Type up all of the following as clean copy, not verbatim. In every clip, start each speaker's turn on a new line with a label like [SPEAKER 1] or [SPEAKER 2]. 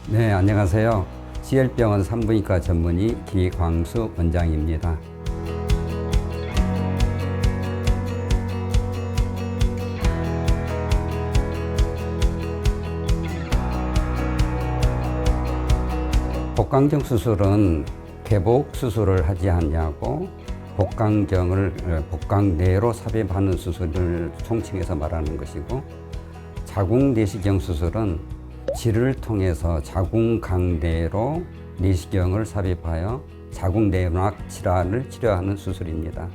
[SPEAKER 1] 네, 안녕하세요. CL병원 산부인과 전문의 기광수 원장입니다. 복강정 수술은 개복 수술을 하지 않냐고 복강내로 삽입하는 수술을 총칭해서 말하는 것이고, 자궁내시경 수술은 질을 통해서 자궁강내로 내시경을 삽입하여 자궁내막 질환을 치료하는 수술입니다.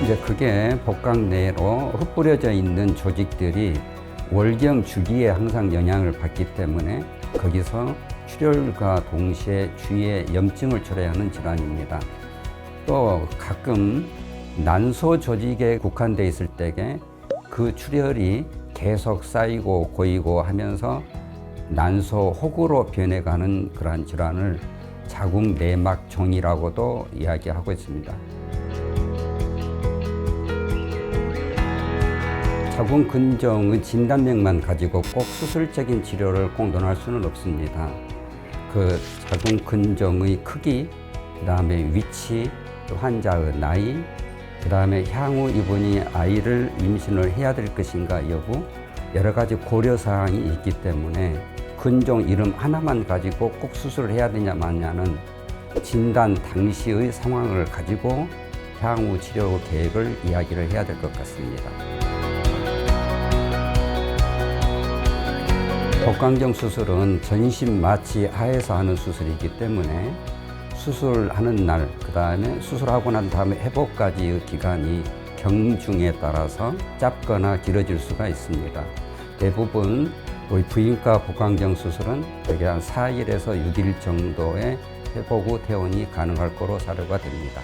[SPEAKER 1] 이제 그게 복강내로 흩뿌려져 있는 조직들이 월경 주기에 항상 영향을 받기 때문에 거기서 출혈과 동시에 주위에 염증을 초래하는 질환입니다. 또 가끔 난소 조직에 국한되어 있을 때에 그 출혈이 계속 쌓이고 고이고 하면서 난소 혹으로 변해가는 그러한 질환을 자궁내막종이라고도 이야기하고 있습니다. 자궁근종의 진단명만 가지고 꼭 수술적인 치료를 공론할 수는 없습니다. 그 자궁근종의 크기, 그 다음에 위치, 또 환자의 나이, 그 다음에 향후 이분이 아이를 임신을 해야 될 것인가 여부, 여러 가지 고려사항이 있기 때문에 근종 이름 하나만 가지고 꼭 수술을 해야 되냐 마냐는 진단 당시의 상황을 가지고 향후 치료 계획을 이야기를 해야 될 것 같습니다. 복강정 수술은 전신 마취 하에서 하는 수술이기 때문에 수술하는 날, 그 다음에 수술하고 난 다음에 회복까지의 기간이 경중에 따라서 짧거나 길어질 수가 있습니다. 대부분 우리 부인과 복강정 수술은 대개 한 4일에서 6일 정도의 회복 후 퇴원이 가능할 거로 사료가 됩니다.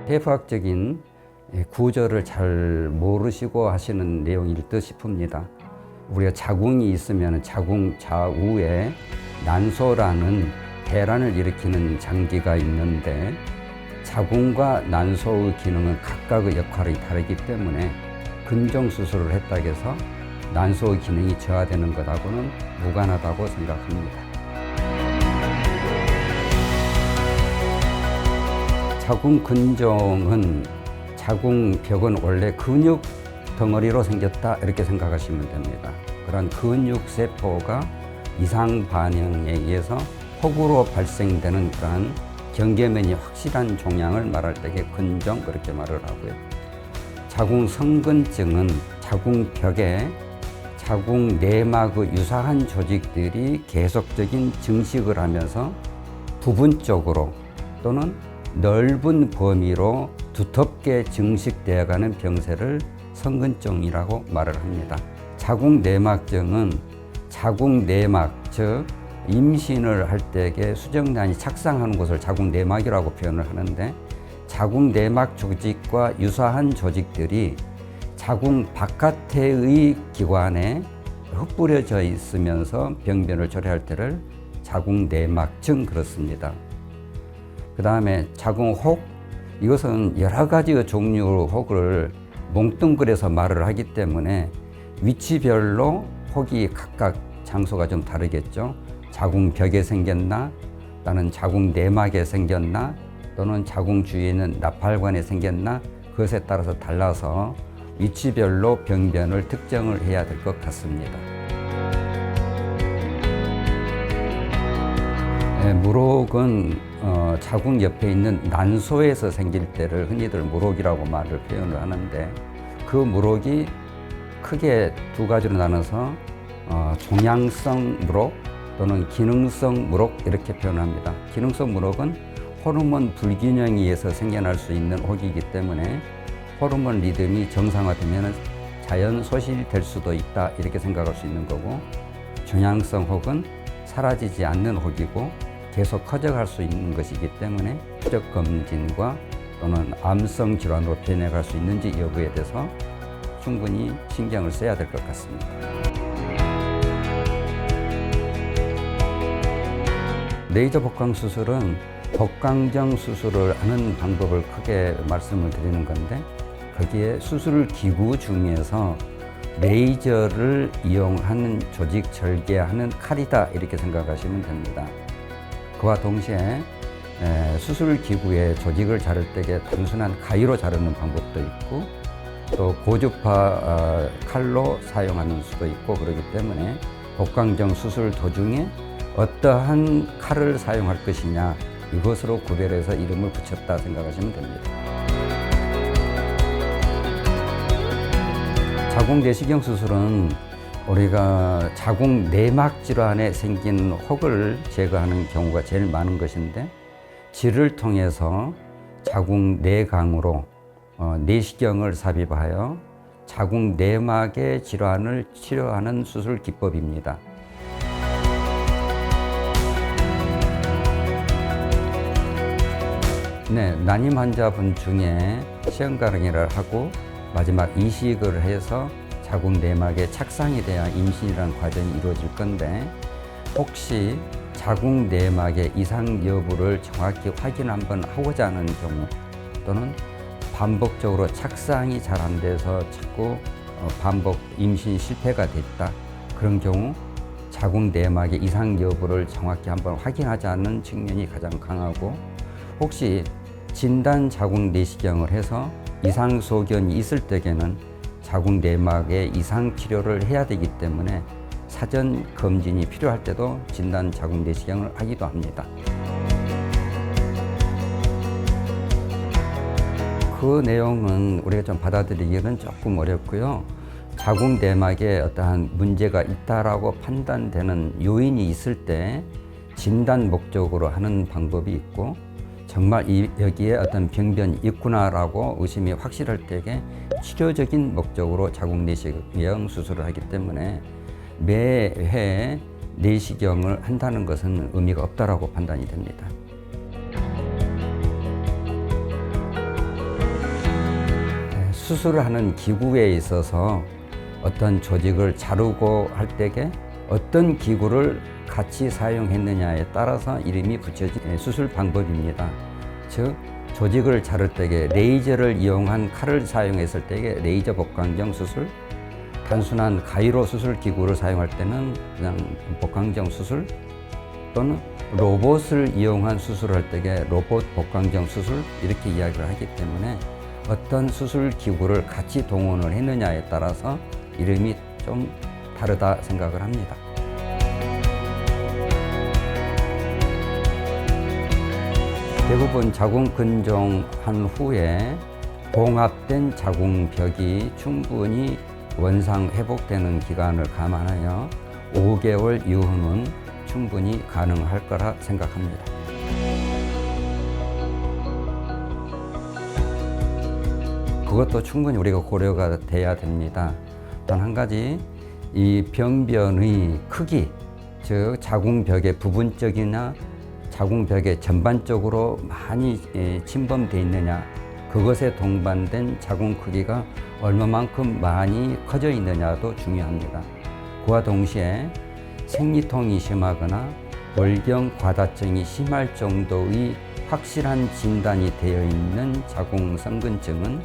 [SPEAKER 1] 해부학적인 구조를 잘 모르시고 하시는 내용일 듯 싶습니다. 우리가 자궁이 있으면 자궁 좌우에 난소라는 배란을 일으키는 장기가 있는데, 자궁과 난소의 기능은 각각의 역할이 다르기 때문에 근종 수술을 했다고 해서 난소의 기능이 저하되는 것하고는 무관하다고 생각합니다. 자궁 근종은 자궁벽은 원래 근육 덩어리로 생겼다 이렇게 생각하시면 됩니다. 그런 근육세포가 이상 반응에 의해서 폭우로 발생되는 그러한 경계면이 확실한 종양을 말할 때에 근종 그렇게 말을 하고요. 자궁성근증은 자궁벽에 자궁내막의 유사한 조직들이 계속적인 증식을 하면서 부분적으로 또는 넓은 범위로 두텁게 증식되어가는 병세를 성근증이라고 말을 합니다. 자궁내막증은 자궁내막, 즉 임신을 할 때에 수정란이 착상하는 곳을 자궁내막이라고 표현을 하는데, 자궁내막 조직과 유사한 조직들이 자궁 바깥의 기관에 흩뿌려져 있으면서 병변을 초래할 때를 자궁내막증 그렇습니다. 그 다음에 자궁혹, 이것은 여러 가지의 종류의 혹을 몽뚱그려서 말을 하기 때문에 위치별로 혹이 각각 장소가 좀 다르겠죠. 자궁벽에 생겼나, 또는 자궁내막에 생겼나, 또는 자궁 주위에 있는 나팔관에 생겼나, 그것에 따라서 달라서 위치별로 병변을 특정을 해야 될 것 같습니다. 무록은 자궁 옆에 있는 난소에서 생길 때를 흔히들 무록이라고 말을 표현을 하는데, 그 무록이 크게 두 가지로 나눠서 종양성 무록 또는 기능성 무록 이렇게 표현합니다. 기능성 무록은 호르몬 불균형에 의해서 생겨날 수 있는 혹이기 때문에 호르몬 리듬이 정상화되면 자연 소실될 수도 있다 이렇게 생각할 수 있는 거고, 종양성 혹은 사라지지 않는 혹이고 계속 커져갈 수 있는 것이기 때문에 추적 검진과 또는 암성 질환으로 변해갈 수 있는지 여부에 대해서 충분히 신경을 써야 될 것 같습니다. 레이저 복강 수술은 복강정 수술을 하는 방법을 크게 말씀을 드리는 건데, 거기에 수술 기구 중에서 레이저를 이용하는 조직 절개하는 칼이다 이렇게 생각하시면 됩니다. 그와 동시에 수술 기구의 조직을 자를 때에 단순한 가위로 자르는 방법도 있고 또 고주파 칼로 사용하는 수도 있고 그렇기 때문에 복강정 수술 도중에 어떠한 칼을 사용할 것이냐 이것으로 구별해서 이름을 붙였다 생각하시면 됩니다. 자궁 내시경 수술은 우리가 자궁 내막 질환에 생긴 혹을 제거하는 경우가 제일 많은 것인데 질을 통해서 자궁 내강으로 내시경을 삽입하여 자궁 내막의 질환을 치료하는 수술 기법입니다. 네, 난임 환자분 중에 시험가릉이를 하고 마지막 이식을 해서 자궁 내막에 착상이 돼야 임신이라는 과정이 이루어질 건데 혹시 자궁 내막의 이상 여부를 정확히 확인 한번 하고자 하는 경우 또는 반복적으로 착상이 잘 안 돼서 자꾸 반복 임신 실패가 됐다. 그런 경우 자궁 내막의 이상 여부를 정확히 한번 확인하지 않는 측면이 가장 강하고 혹시 진단 자궁 내시경을 해서 이상 소견이 있을 때에는 자궁 내막의 이상 치료를 해야 되기 때문에 사전 검진이 필요할 때도 진단 자궁 내시경을 하기도 합니다. 그 내용은 우리가 좀 받아들이기는 조금 어렵고요. 자궁 내막에 어떠한 문제가 있다라고 판단되는 요인이 있을 때 진단 목적으로 하는 방법이 있고 정말 여기에 어떤 병변이 있구나라고 의심이 확실할 때에 치료적인 목적으로 자궁 내시경 수술을 하기 때문에 매해 내시경을 한다는 것은 의미가 없다라고 판단이 됩니다. 수술을 하는 기구에 있어서 어떤 조직을 자르고 할 때에 어떤 기구를 같이 사용했느냐에 따라서 이름이 붙여진 수술 방법입니다. 즉 조직을 자를 때에 레이저를 이용한 칼을 사용했을 때에 레이저 복강정 수술, 단순한 가위로 수술 기구를 사용할 때는 그냥 복강정 수술 또는 로봇을 이용한 수술할 때에 로봇 복강정 수술 이렇게 이야기를 하기 때문에 어떤 수술 기구를 같이 동원을 했느냐에 따라서 이름이 좀 다르다 생각을 합니다. 대부분 자궁 근종한 후에 봉합된 자궁벽이 충분히 원상 회복되는 기간을 감안하여 5개월 이후는 충분히 가능할 거라 생각합니다. 그것도 충분히 우리가 고려가 돼야 됩니다. 단 한 가지, 이 병변의 크기, 즉 자궁벽의 부분적이나 자궁벽에 전반적으로 많이 침범되어 있느냐, 그것에 동반된 자궁 크기가 얼마만큼 많이 커져 있느냐도 중요합니다. 그와 동시에 생리통이 심하거나 월경 과다증이 심할 정도의 확실한 진단이 되어 있는 자궁 성근증은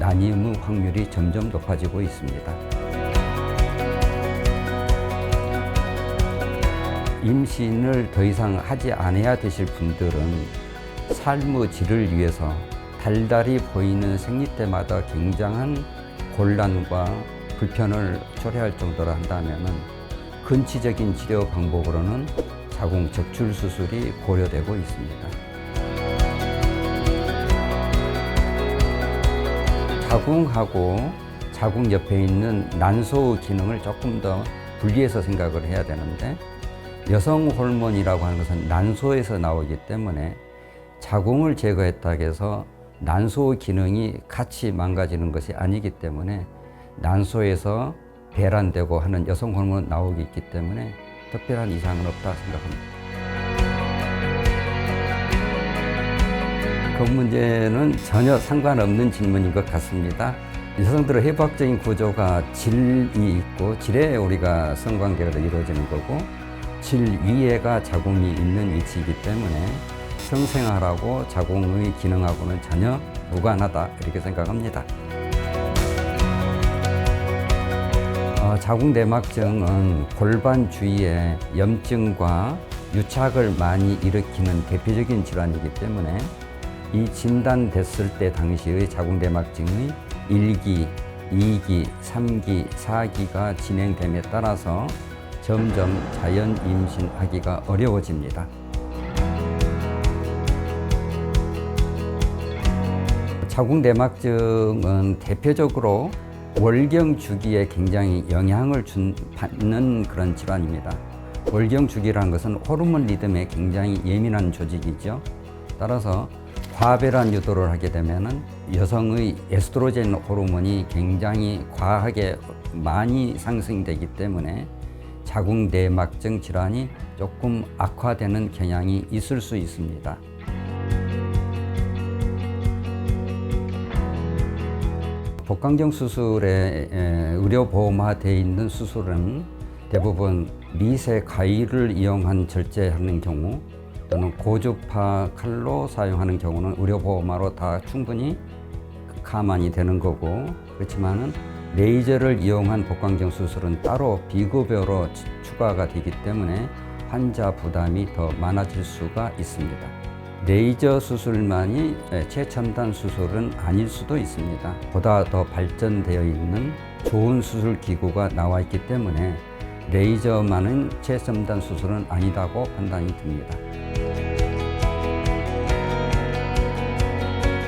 [SPEAKER 1] 난임의 확률이 점점 높아지고 있습니다. 임신을 더 이상 하지 않아야 되실 분들은 삶의 질을 위해서 달달이 보이는 생리 때마다 굉장한 곤란과 불편을 초래할 정도로 한다면 근치적인 치료 방법으로는 자궁 적출 수술이 고려되고 있습니다. 자궁하고 자궁 옆에 있는 난소 기능을 조금 더 분리해서 생각을 해야 되는데 여성 호르몬이라고 하는 것은 난소에서 나오기 때문에 자궁을 제거했다고 해서 난소 기능이 같이 망가지는 것이 아니기 때문에 난소에서 배란되고 하는 여성 호르몬이 나오기 있기 때문에 특별한 이상은 없다 생각합니다. 그 문제는 전혀 상관없는 질문인 것 같습니다. 여성들의 해부학적인 구조가 질이 있고 질에 우리가 성관계가 이루어지는 거고 질 위에가 자궁이 있는 위치이기 때문에 성생활하고 자궁의 기능하고는 전혀 무관하다 이렇게 생각합니다. 자궁내막증은 골반 주위에 염증과 유착을 많이 일으키는 대표적인 질환이기 때문에 이 진단됐을 때 당시의 자궁내막증의 1기, 2기, 3기, 4기가 진행됨에 따라서 점점 자연 임신하기가 어려워집니다. 자궁내막증은 대표적으로 월경 주기에 굉장히 영향을 받는 그런 질환입니다. 월경 주기라는 것은 호르몬 리듬에 굉장히 예민한 조직이죠. 따라서 과배란 유도를 하게 되면은 여성의 에스트로겐 호르몬이 굉장히 과하게 많이 상승되기 때문에 자궁내막증 질환이 조금 악화되는 경향이 있을 수 있습니다. 복강경 수술에 의료보험화되어 있는 수술은 대부분 미세 가위를 이용한 절제하는 경우 또는 고주파 칼로 사용하는 경우는 의료보험화로 다 충분히 감안이 되는 거고, 그렇지만은 레이저를 이용한 복강경 수술은 따로 비급여로 추가가 되기 때문에 환자 부담이 더 많아질 수가 있습니다. 레이저 수술만이 최첨단 수술은 아닐 수도 있습니다. 보다 더 발전되어 있는 좋은 수술 기구가 나와 있기 때문에 레이저만은 최첨단 수술은 아니다고 판단이 듭니다.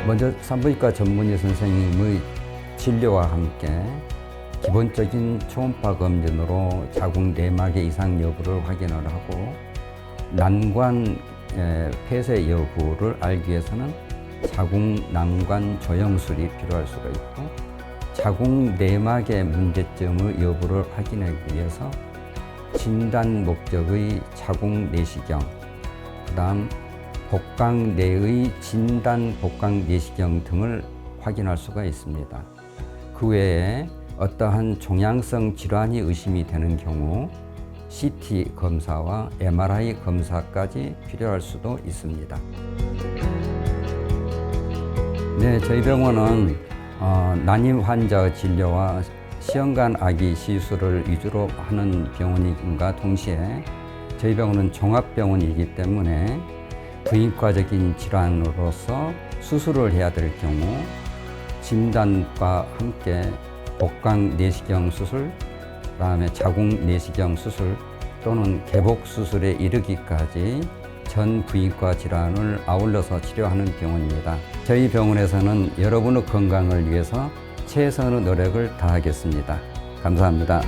[SPEAKER 1] 먼저 산부인과 전문의 선생님의 진료와 함께 기본적인 초음파 검진으로 자궁내막의 이상 여부를 확인을 하고 난관 폐쇄 여부를 알기 위해서는 자궁난관 조영술이 필요할 수가 있고, 자궁내막의 문제점의 여부를 확인하기 위해서 진단 목적의 자궁내시경, 그 다음 복강 내의 진단 복강 내시경 등을 확인할 수가 있습니다. 그 외에 어떠한 종양성 질환이 의심이 되는 경우 CT 검사와 MRI 검사까지 필요할 수도 있습니다. 네, 저희 병원은 난임 환자 진료와 시험관 아기 시술을 위주로 하는 병원임과 동시에 저희 병원은 종합병원이기 때문에 부인과적인 질환으로서 수술을 해야 될 경우 진단과 함께 복강 내시경 수술, 그다음에 자궁 내시경 수술 또는 개복 수술에 이르기까지 전 부인과 질환을 아울러서 치료하는 병원입니다. 저희 병원에서는 여러분의 건강을 위해서 최선의 노력을 다하겠습니다. 감사합니다.